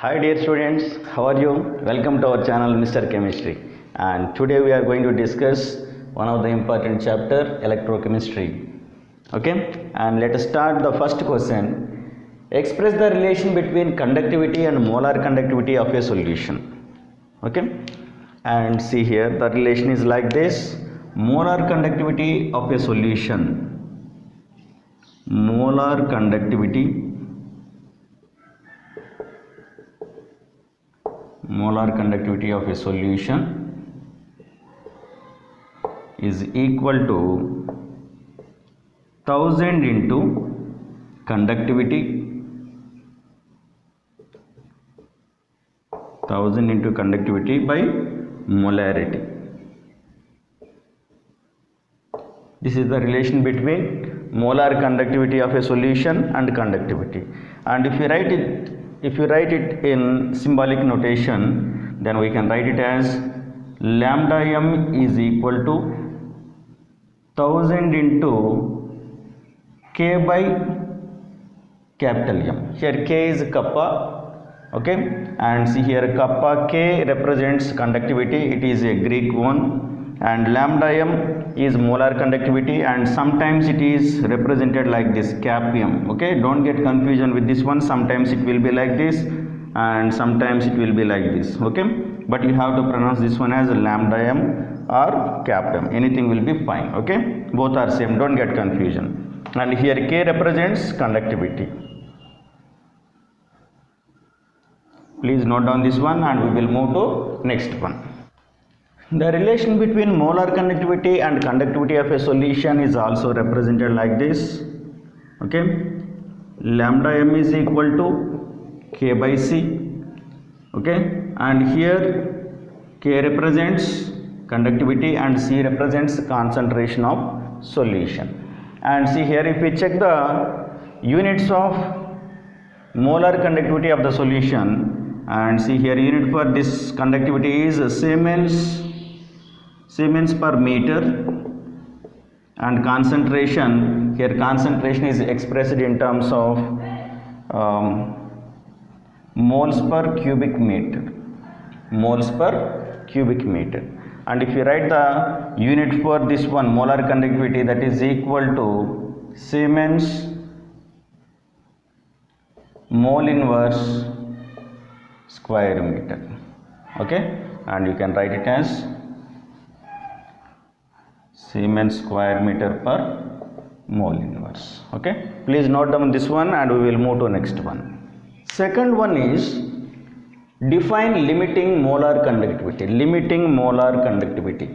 Hi dear students, how are you? Welcome to our channel Mr. Chemistry, and today we are going to discuss one of the important chapter, electrochemistry. Okay, and let us start the first question. Express the relation between conductivity and molar conductivity of a solution. Okay, and see here the relation is like this. Molar conductivity of a solution, molar conductivity of a solution is equal to 1000 into conductivity by molarity. This is the relation between molar conductivity of a solution and conductivity. And if you write it in symbolic notation, then we can write it as lambda m is equal to 1000 into K by capital M. Here K is kappa, okay, and see here kappa K represents conductivity, it is a Greek one, and lambda m is molar conductivity, and sometimes it is represented like this, cap m. Okay, don't get confusion with this one. Sometimes it will be like this and sometimes it will be like this. Okay, but you have to pronounce this one as lambda m or cap m, anything will be fine. Okay, both are same, don't get confusion. And here K represents conductivity. Please note down this one and we will move to next one. The relation between molar conductivity and conductivity of a solution is also represented like this. Okay, lambda m is equal to K by C. Okay, and here K represents conductivity and C represents concentration of solution. And see here, if we check the units of molar conductivity of the solution, and see here unit for this conductivity is Siemens per meter, and concentration, here concentration is expressed in terms of moles per cubic meter, and if you write the unit for this one molar conductivity, that is equal to Siemens mole inverse square meter. Okay, and you can write it as Siemens square meter per mole inverse. Okay, please note down this one and we will move to next one. Second one is define limiting molar conductivity. Limiting molar conductivity.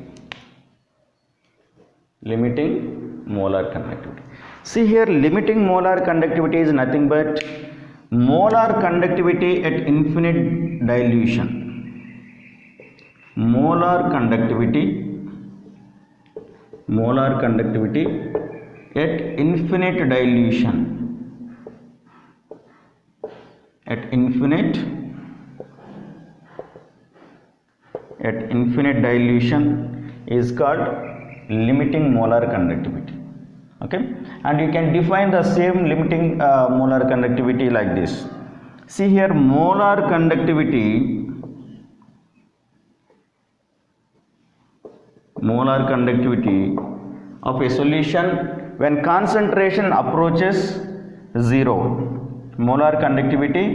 See here, limiting molar conductivity is nothing but molar conductivity at infinite dilution. Molar conductivity at infinite dilution. At infinite dilution is called limiting molar conductivity. Okay, and you can define the same limiting molar conductivity like this. See here, molar conductivity of a solution when concentration approaches 0. Molar conductivity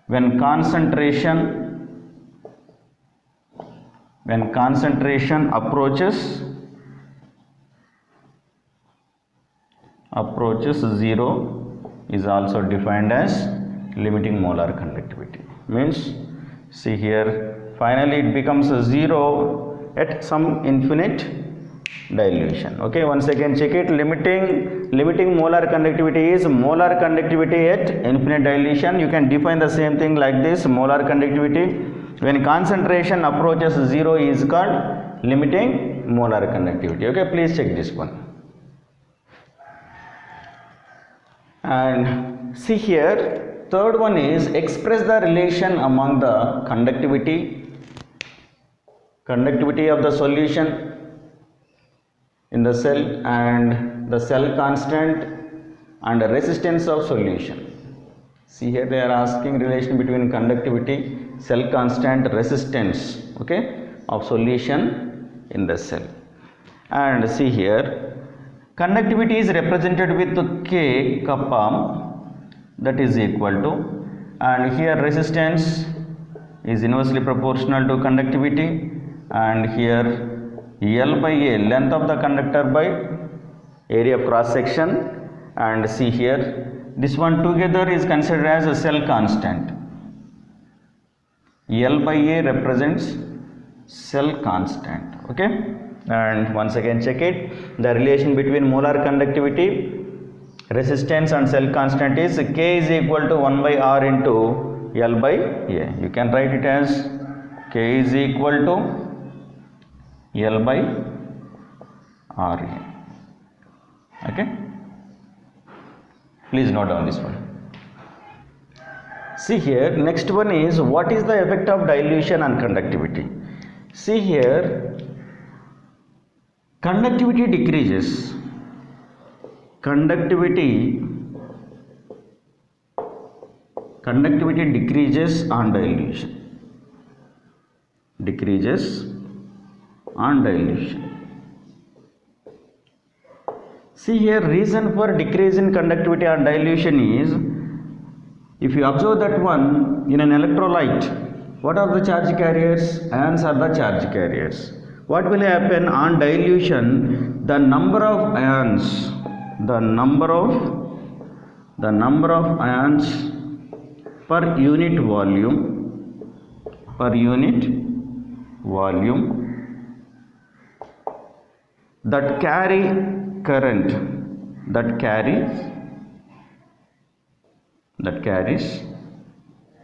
when concentration approaches 0 is also defined as limiting molar conductivity. Means, see here, finally it becomes 0 at some infinite dilution. Okay, once again check it. Limiting molar conductivity is molar conductivity at infinite dilution. You can define the same thing like this. Molar conductivity when concentration approaches 0 is called limiting molar conductivity. Okay, please check this one. And see here, third one is express the relation among the conductivity of the solution in the cell and the cell constant and resistance of solution. See here they are asking relation between conductivity, cell constant, resistance, okay, of solution in the cell. And see here conductivity is represented with K kappa, that is equal to, and here resistance is inversely proportional to conductivity, and here L by A, length of the conductor by area of cross section, and see here this one together is considered as a cell constant. L by A represents cell constant, okay. And once again check it, the relation between molar conductivity, resistance and cell constant is K is equal to 1 by R into L by A. You can write it as K is equal to L by RA, okay. Please note down this one. See here, next one is what is the effect of dilution on conductivity. See here, conductivity decreases. Conductivity decreases on dilution. Decreases on dilution. See here, reason for decrease in conductivity on dilution is, if you observe that one in an electrolyte, what are the charge carriers? Ions are the charge carriers. What will happen on dilution? The number of ions, the number of ions per unit volume that carry current, that carries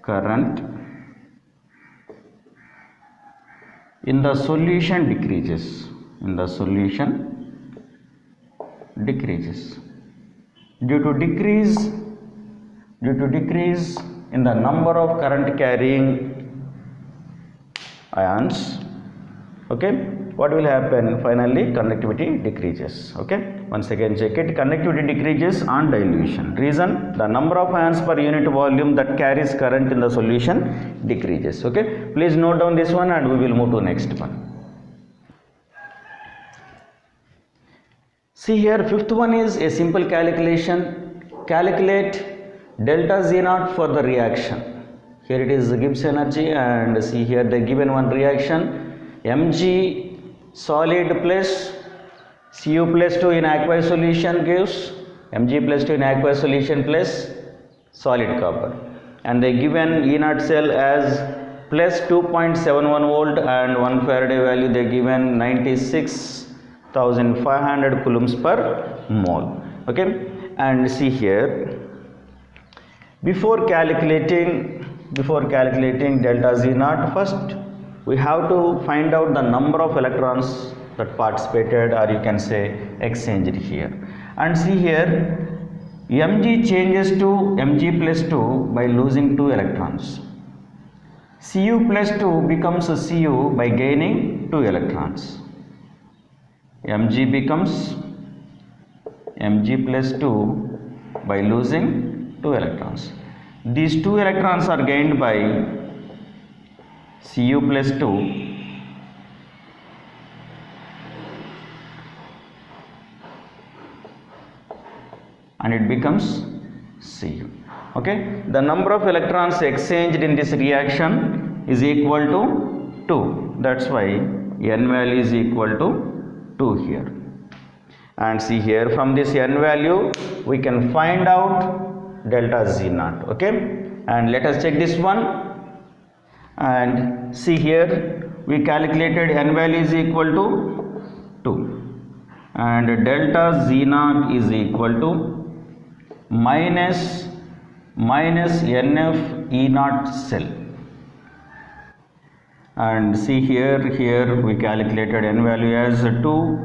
current in the solution decreases. Due to decrease in the number of current carrying ions, okay, what will happen? Finally conductivity decreases, okay. Once again check it, conductivity decreases on dilution. Reason, the number of ions per unit volume that carries current in the solution decreases, okay. Please note down this one and we will move to next one. See here, fifth one is a simple calculation. Calculate delta Z naught for the reaction. Here it is Gibbs energy, and see here the given one reaction, Mg solid plus Cu plus 2 in aqueous solution gives Mg plus 2 in aqueous solution plus solid copper, and they given E naught cell as plus 2.71 volt and 1 Faraday value they given 96,500 coulombs per mole, okay. And see here, before calculating delta Z naught, first we have to find out the number of electrons that participated, or you can say exchanged here. And see here, Mg changes to Mg plus 2 by losing 2 electrons. Cu plus 2 becomes a Cu by gaining 2 electrons. Mg becomes Mg plus 2 by losing 2 electrons. These 2 electrons are gained by Cu plus 2 and it becomes Cu, okay. The number of electrons exchanged in this reaction is equal to 2, that's why N value is equal to 2 here. And see here, from this N value we can find out delta Z naught, okay. And let us check this one, and see here we calculated N value is equal to 2 and delta Z naught is equal to minus NF E naught cell. And see here we calculated N value as 2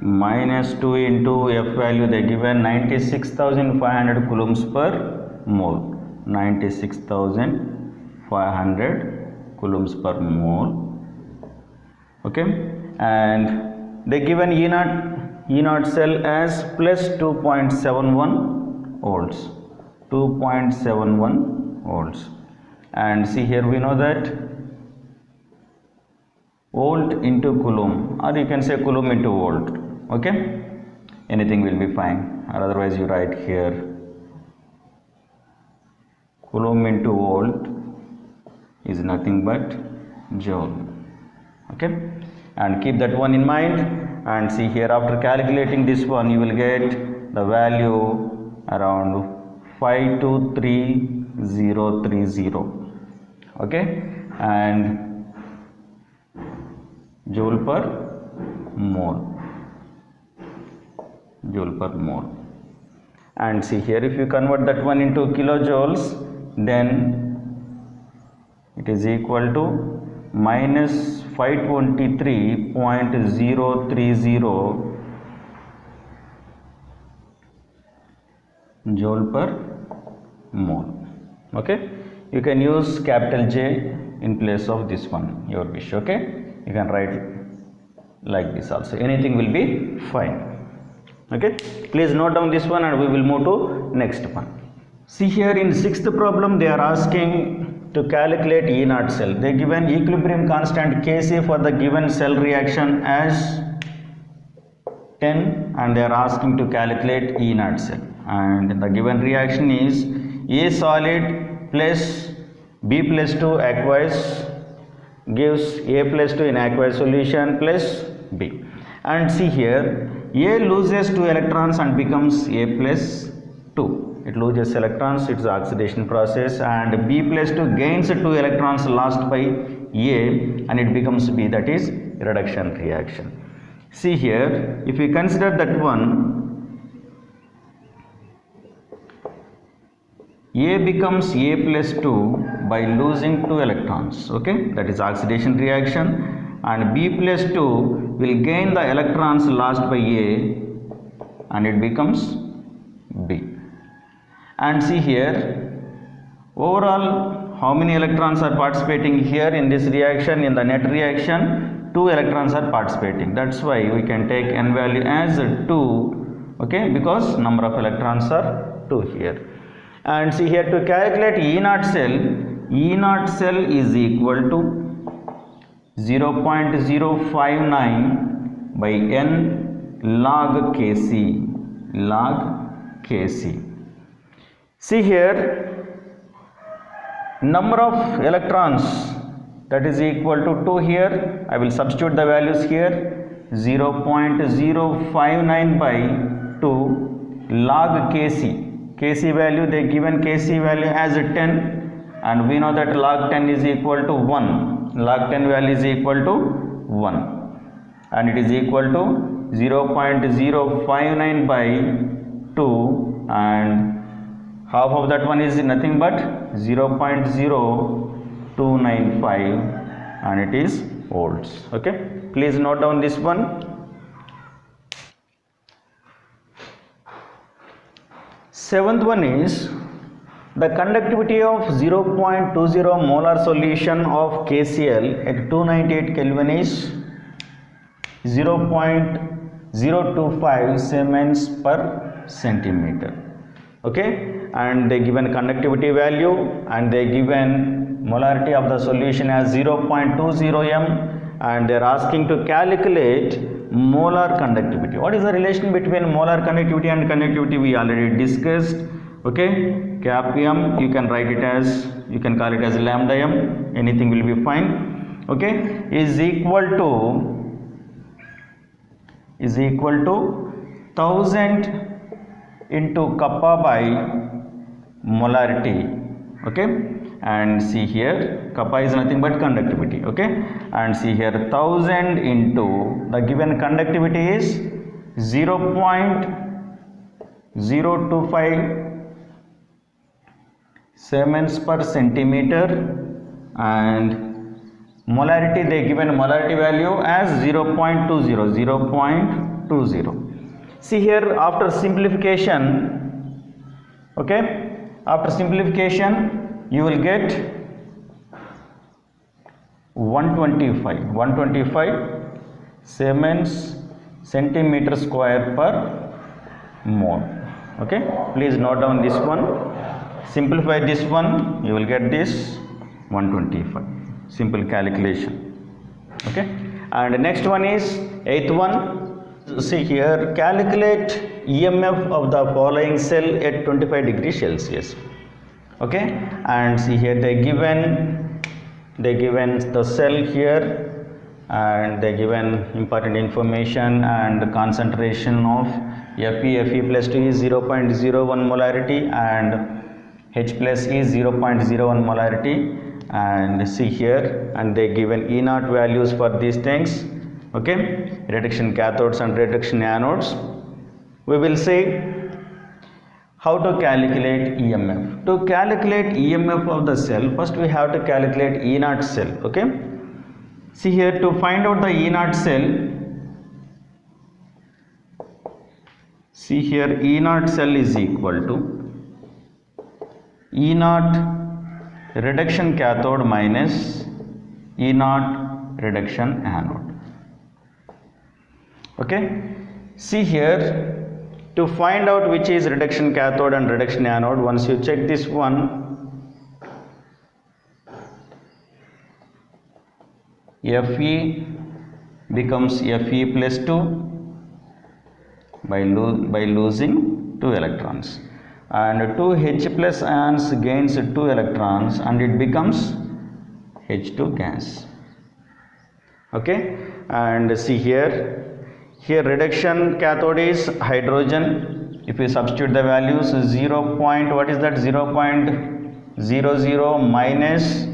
minus 2 into F value they given 96,500 coulombs per mole, 96,500 coulombs per mole, okay. And they given E naught cell as plus 2.71 volts, 2.71 volts. And see here, we know that volt into coulomb, or you can say coulomb into volt. Okay, anything will be fine, or otherwise you write here coulomb into volt is nothing but joule. Okay, and keep that one in mind. And see here, after calculating this one, you will get the value around 523,030. Okay, and joule per mole. And see here, if you convert that one into kilojoules, then it is equal to minus 523.030 joule per mole. Okay, you can use capital J in place of this one, your wish. Okay, you can write like this also, anything will be fine. Okay, please note down this one and we will move to next one. See here, in sixth problem they are asking to calculate E naught cell. They given equilibrium constant Kc for the given cell reaction as 10 and they are asking to calculate E naught cell, and the given reaction is A solid plus B plus 2 aqueous gives A plus 2 in aqueous solution plus B. And see here, A loses 2 electrons and becomes A plus 2. It loses electrons, it's the oxidation process, and B plus 2 gains 2 electrons lost by A and it becomes B, that is reduction reaction. See here, if we consider that one, A becomes A plus 2 by losing 2 electrons. Okay, that is oxidation reaction, and B plus 2 will gain the electrons lost by A and it becomes B. And see here, overall how many electrons are participating here in this reaction? In the net reaction, 2 electrons are participating. That's why we can take n value as 2. Okay, because number of electrons are 2 here. And see here, to calculate E naught cell is equal to 0.059 by n log Kc. See here, number of electrons, that is equal to 2 here. I will substitute the values here, 0.059 by 2 log Kc. Kc value, they given Kc value as 10, and we know that log 10 is equal to 1. Log 10 value is equal to 1, and it is equal to 0.059 by 2, and half of that one is nothing but 0.0295, and it is volts. Okay, please note down this one. Seventh one is the conductivity of 0.20 molar solution of KCl at 298 Kelvin is 0.025 Siemens per centimeter. Okay, and they given conductivity value and they given molarity of the solution as 0.20 m, and they are asking to calculate molar conductivity. What is the relation between molar conductivity and conductivity? We already discussed. Okay, cap m, you can write it as, you can call it as lambda m, anything will be fine. Okay, is equal to 1000 into kappa by molarity. Okay, and see here, kappa is nothing but conductivity. Okay, and see here, 1000 into the given conductivity is 0.025 Siemens per centimeter, and molarity, they given molarity value as 0.20. See here, after simplification, okay, after simplification you will get 125 Siemens centimeter square per mole. Okay, please note down this one. Simplify this one, you will get this 125. Simple calculation. Okay, and next one is 8th one. See here, calculate EMF of the following cell at 25 degrees Celsius. Okay, and see here they given the cell here, and they given important information and concentration of Fe plus 2 is 0.01 molarity and H plus is 0.01 molarity, and see here, and they given E naught values for these things. Okay, reduction cathodes and reduction anodes. We will see how to calculate EMF. To calculate EMF of the cell, first we have to calculate E naught cell. Okay, see here, to find out the E naught cell, see here, E naught cell is equal to E naught reduction cathode minus E naught reduction anode. Okay, see here, to find out which is reduction cathode and reduction anode, once you check this one, Fe becomes Fe plus 2 by losing 2 electrons, and 2 H plus ions gains 2 electrons and it becomes H2 gas. Okay, and see here reduction cathode is hydrogen. If you substitute the values, 0.00 minus,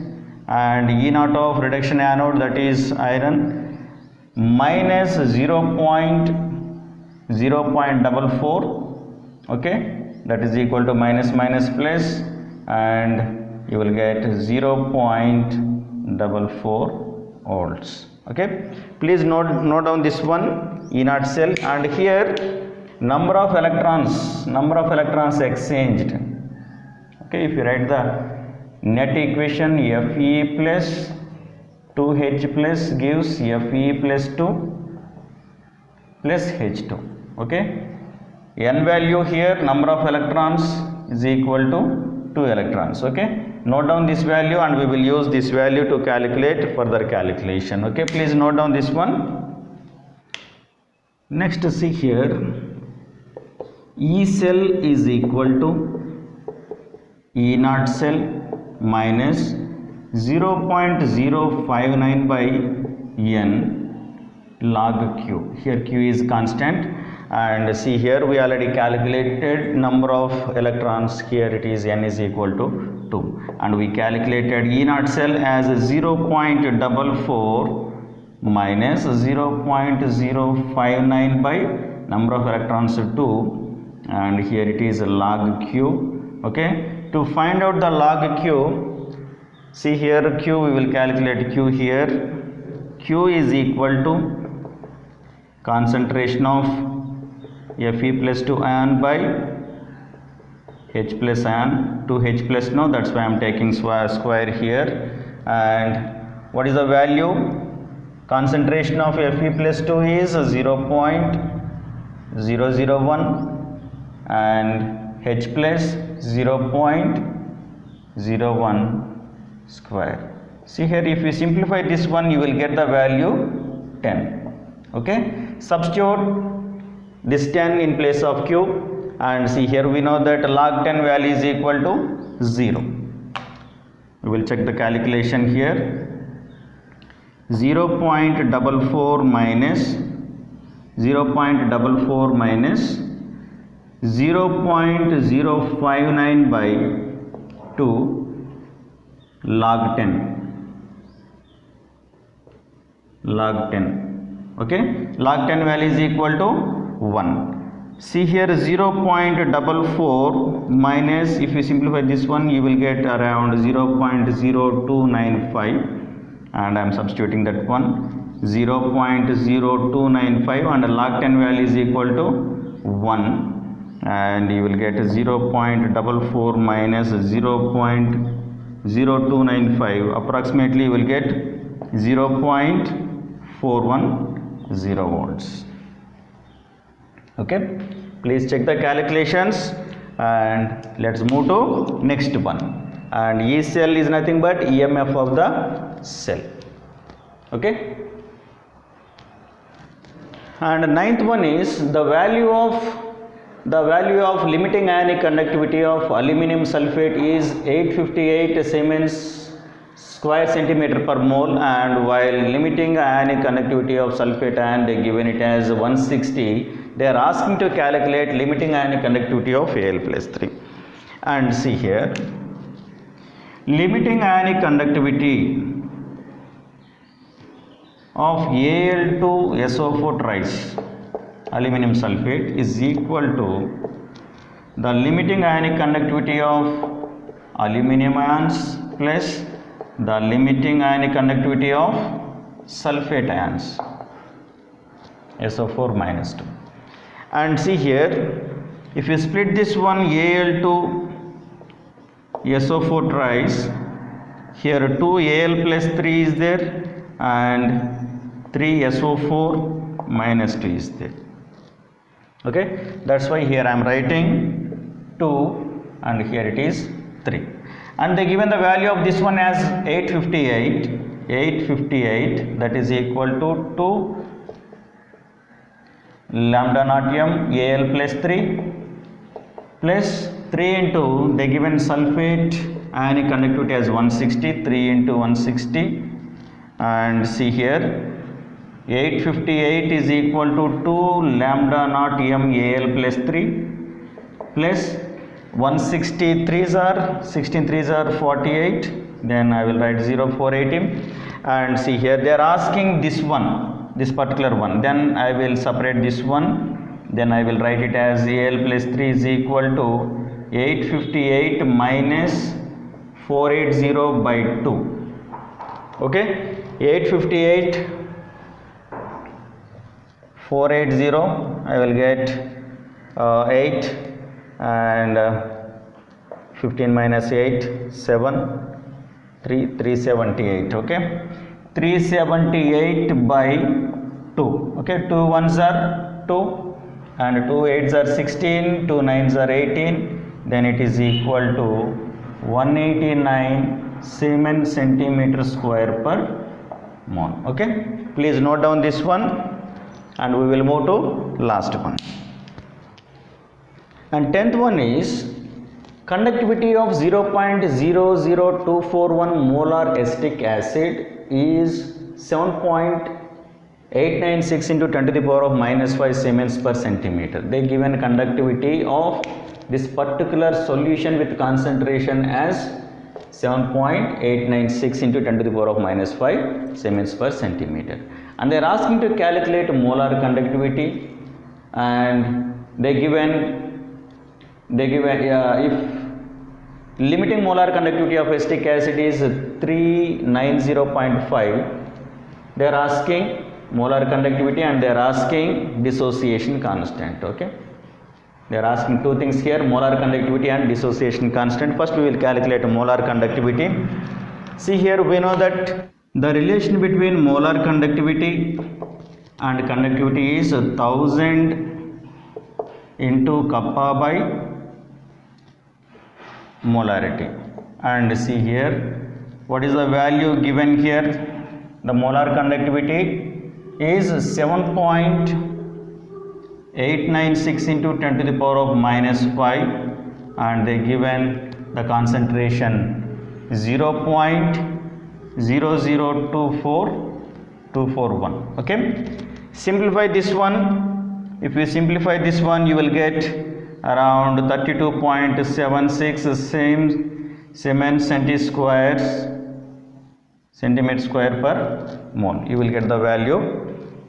and E naught of reduction anode, that is iron, minus 0.44. okay, that is equal to minus plus, and you will get 0.44 volts. Okay, please note down this one, E naught cell, and here number of electrons exchanged. Okay, if you write the net equation, Fe plus 2H plus gives Fe plus 2 plus H2. Okay, N value here, number of electrons, is equal to 2 electrons. Okay, note down this value and we will use this value to calculate further calculation. Okay, please note down this one. Next, see here, E cell is equal to E naught cell minus 0.059 by N log Q. Here Q is constant, and see here we already calculated number of electrons. Here it is N is equal to 2, and we calculated E naught cell as 0.44 minus 0.059 by number of electrons 2, and here it is log Q. Okay, to find out the log Q, see here Q, we will calculate Q here. Q is equal to concentration of Fe plus 2 ion by H plus ion, 2H plus, no, that's why I am taking square here. And what is the value? Concentration of Fe plus 2 is 0.001 and H plus 0.01 square. See here, if you simplify this one, you will get the value 10. Okay, substitute this 10 in place of Q, and see here we know that log 10 value is equal to 0. We will check the calculation here. 0.44 minus 0.059 by 2 log 10. Okay, log 10 value is equal to 1. See here, 0.44 minus, if you simplify this one, you will get around 0.0295, and I am substituting that one, 0.0295, and log 10 value is equal to 1, and you will get 0.44 minus 0.0295, approximately you will get 0.410 volts. Okay, please check the calculations and let's move to next one. And E cell is nothing but EMF of the cell. Okay. And ninth one is the value of limiting ionic conductivity of aluminum sulfate is 858 Siemens square centimeter per mole, and while limiting ionic conductivity of sulfate ion they given it as 160. They are asking to calculate limiting ionic conductivity of Al+3. And see here, limiting ionic conductivity of Al2SO4 trice aluminum sulfate is equal to the limiting ionic conductivity of aluminum ions plus the limiting ionic conductivity of sulfate ions SO4 minus 2. And see here, if you split this one Al2SO4 trice, here 2Al+3 is there and 3SO4 minus 2 is there. Okay, that's why here I am writing 2 and here it is 3. And they given the value of this one as 858, that is equal to 2 lambda naught m Al+3 plus 3 into they given sulfate ionic conductivity as 160, 3 into 160, and see here 858 is equal to 2 lambda naught m Al+3 plus 160 3s are 16 3s are 48, then I will write 0480. And see here they are asking this one, this particular one, then I will separate this one, then I will write it as Al+3 is equal to 858 minus 480 by 2. Okay, 858 480 I will get 8 and 15 minus 8 7 378. Okay, 378 by 2. Okay, 2 1s are 2 and 2 8s are 16, 2 9s are 18, then it is equal to 189 Siemens centimeter square per mole. Okay, please note down this one and we will move to last one. And 10th one is conductivity of 0.00241 molar acetic acid is 7.896 into 10 to the power of minus 5 Siemens per centimeter. They given conductivity of this particular solution with concentration as 7.896 into 10 to the power of minus 5 Siemens per centimeter. And they are asking to calculate molar conductivity, and they given if limiting molar conductivity of acetic acid is 390.5, they are asking molar conductivity and they are asking dissociation constant. Okay, they are asking two things here, molar conductivity and dissociation constant. First we will calculate molar conductivity. See here, we know that the relation between molar conductivity and conductivity is 1000 into kappa by molarity. And see here, what is the value given here? The molar conductivity is 7.896 into 10 to the power of minus 5, and they given the concentration 0.0024241. Okay, simplify this one. If you simplify this one, you will get around 32.76 Siemens centimeter square per mole. You will get the value.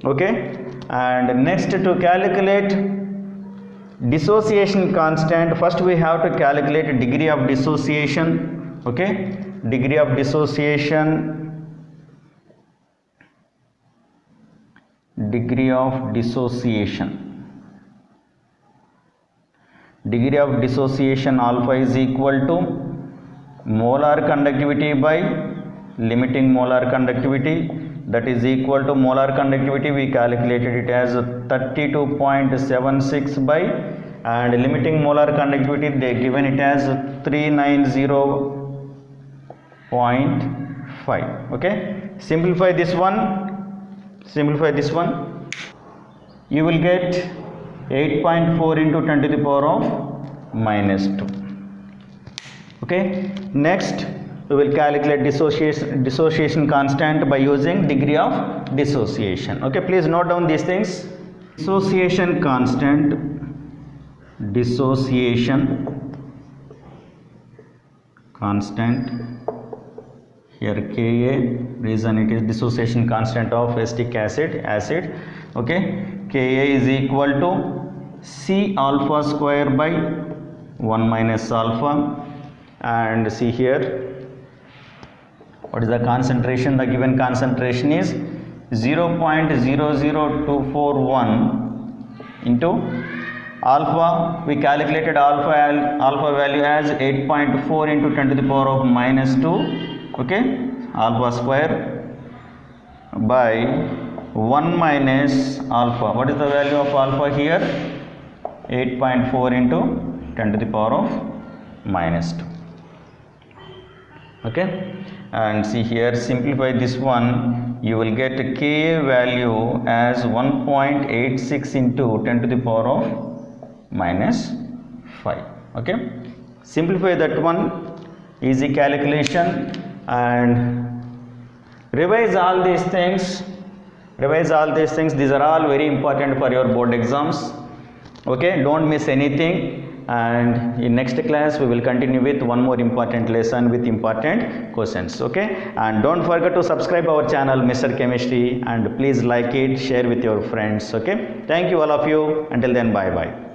Okay, and next to calculate dissociation constant, first we have to calculate degree of dissociation. Okay, degree of dissociation. Degree of dissociation alpha is equal to molar conductivity by limiting molar conductivity, that is equal to molar conductivity we calculated it as 32.76 by and limiting molar conductivity they given it as 390.5. okay, simplify this one, you will get 8.4 into 10 to the power of minus 2. okay, next we will calculate dissociation constant by using degree of dissociation. okay, please note down these things. Dissociation constant, here Ka, reason it is dissociation constant of acetic acid. okay, Ka is equal to C alpha square by 1 minus alpha, and see here what is the concentration. The given concentration is 0.00241 into alpha. We calculated alpha value as 8.4 into 10 to the power of minus 2. okay, alpha square by 1 minus alpha. What is the value of alpha here? 8.4 into 10 to the power of minus 2. okay, and see here, simplify this one, you will get Ka value as 1.86 into 10 to the power of minus 5. okay, simplify that one, easy calculation, and revise all these things. These are all very important for your board exams. okay, don't miss anything, and in next class we will continue with one more important lesson with important questions. okay, and don't forget to subscribe our channel Mr. Chemistry, and please like it, share with your friends. okay, thank you all of you. Until then, bye bye.